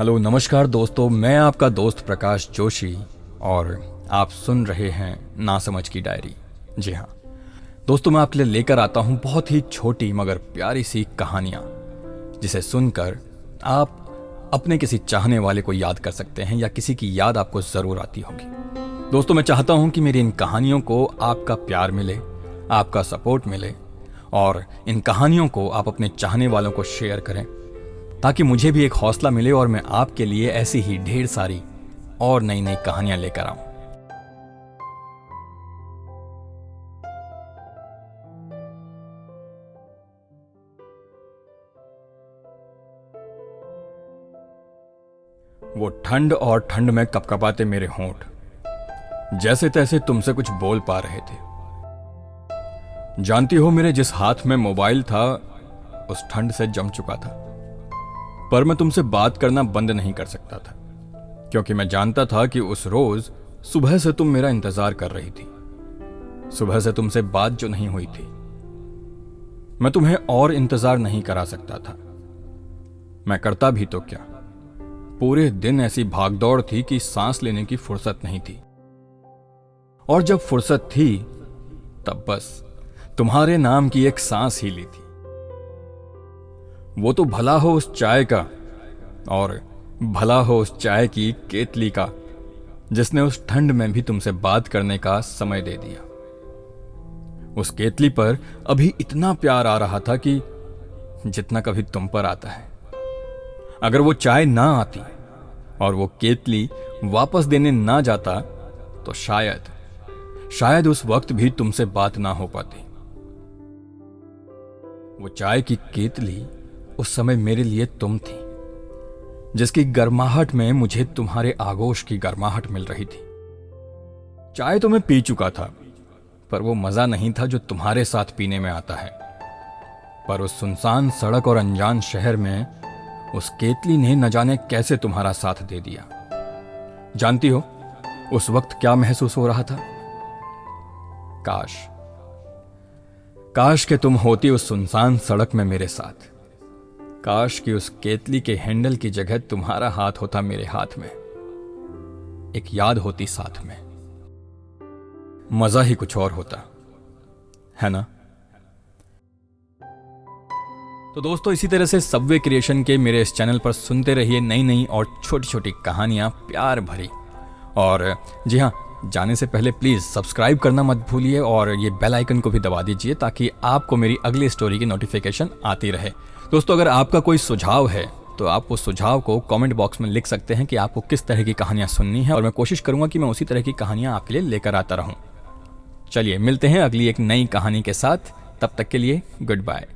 Hello नमस्कार दोस्तों, मैं आपका दोस्त प्रकाश जोशी और आप सुन रहे हैं ना समझ की डायरी। जी हाँ दोस्तों, मैं आपके लिए लेकर आता हूँ बहुत ही छोटी मगर प्यारी सी कहानियाँ, जिसे सुनकर आप अपने किसी चाहने वाले को याद कर सकते हैं या किसी की याद आपको ज़रूर आती होगी। दोस्तों, मैं चाहता हूँ कि मेरी इन कहानियों को आपका प्यार मिले, आपका सपोर्ट मिले और इन कहानियों को आप अपने चाहने वालों को शेयर करें, ताकि मुझे भी एक हौसला मिले और मैं आपके लिए ऐसी ही ढेर सारी और नई नई कहानियां लेकर आऊं। वो ठंड और ठंड में कपकपाते मेरे होंठ जैसे तैसे तुमसे कुछ बोल पा रहे थे। जानती हो, मेरे जिस हाथ में मोबाइल था उस ठंड से जम चुका था, पर मैं तुमसे बात करना बंद नहीं कर सकता था, क्योंकि मैं जानता था कि उस रोज सुबह से तुम मेरा इंतजार कर रही थी। सुबह से तुमसे बात जो नहीं हुई थी, मैं तुम्हें और इंतजार नहीं करा सकता था। मैं करता भी तो क्या, पूरे दिन ऐसी भागदौड़ थी कि सांस लेने की फुर्सत नहीं थी, और जब फुर्सत थी तब बस तुम्हारे नाम की एक सांस ही ली थी। वो तो भला हो उस चाय का, और भला हो उस चाय की केतली का, जिसने उस ठंड में भी तुमसे बात करने का समय दे दिया। उस केतली पर अभी इतना प्यार आ रहा था कि जितना कभी तुम पर आता है। अगर वो चाय ना आती और वो केतली वापस देने ना जाता तो शायद उस वक्त भी तुमसे बात ना हो पाती। वो चाय की केतली उस समय मेरे लिए तुम थी, जिसकी गर्माहट में मुझे तुम्हारे आगोश की गर्माहट मिल रही थी। चाय तो मैं पी चुका था, पर वो मजा नहीं था जो तुम्हारे साथ पीने में आता है। पर उस सुनसान सड़क और अनजान शहर में उस केतली ने न जाने कैसे तुम्हारा साथ दे दिया। जानती हो उस वक्त क्या महसूस हो रहा था? काश कि तुम होती उस सुनसान सड़क में मेरे साथ। काश कि उस केतली के हैंडल की जगह तुम्हारा हाथ होता मेरे हाथ में, एक याद होती साथ में। मजा ही कुछ और होता, है ना? तो दोस्तों, इसी तरह से सबवे क्रिएशन के मेरे इस चैनल पर सुनते रहिए नई नई और छोटी छोटी कहानियां प्यार भरी। और जी हाँ, जाने से पहले प्लीज़ सब्सक्राइब करना मत भूलिए और ये बेल आइकन को भी दबा दीजिए, ताकि आपको मेरी अगली स्टोरी की नोटिफिकेशन आती रहे। दोस्तों, अगर आपका कोई सुझाव है तो आप उस सुझाव को कमेंट बॉक्स में लिख सकते हैं कि आपको किस तरह की कहानियां सुननी है, और मैं कोशिश करूंगा कि मैं उसी तरह की कहानियां आपके लिए लेकर आता रहूं। चलिए मिलते हैं अगली एक नई कहानी के साथ, तब तक के लिए गुड बाय।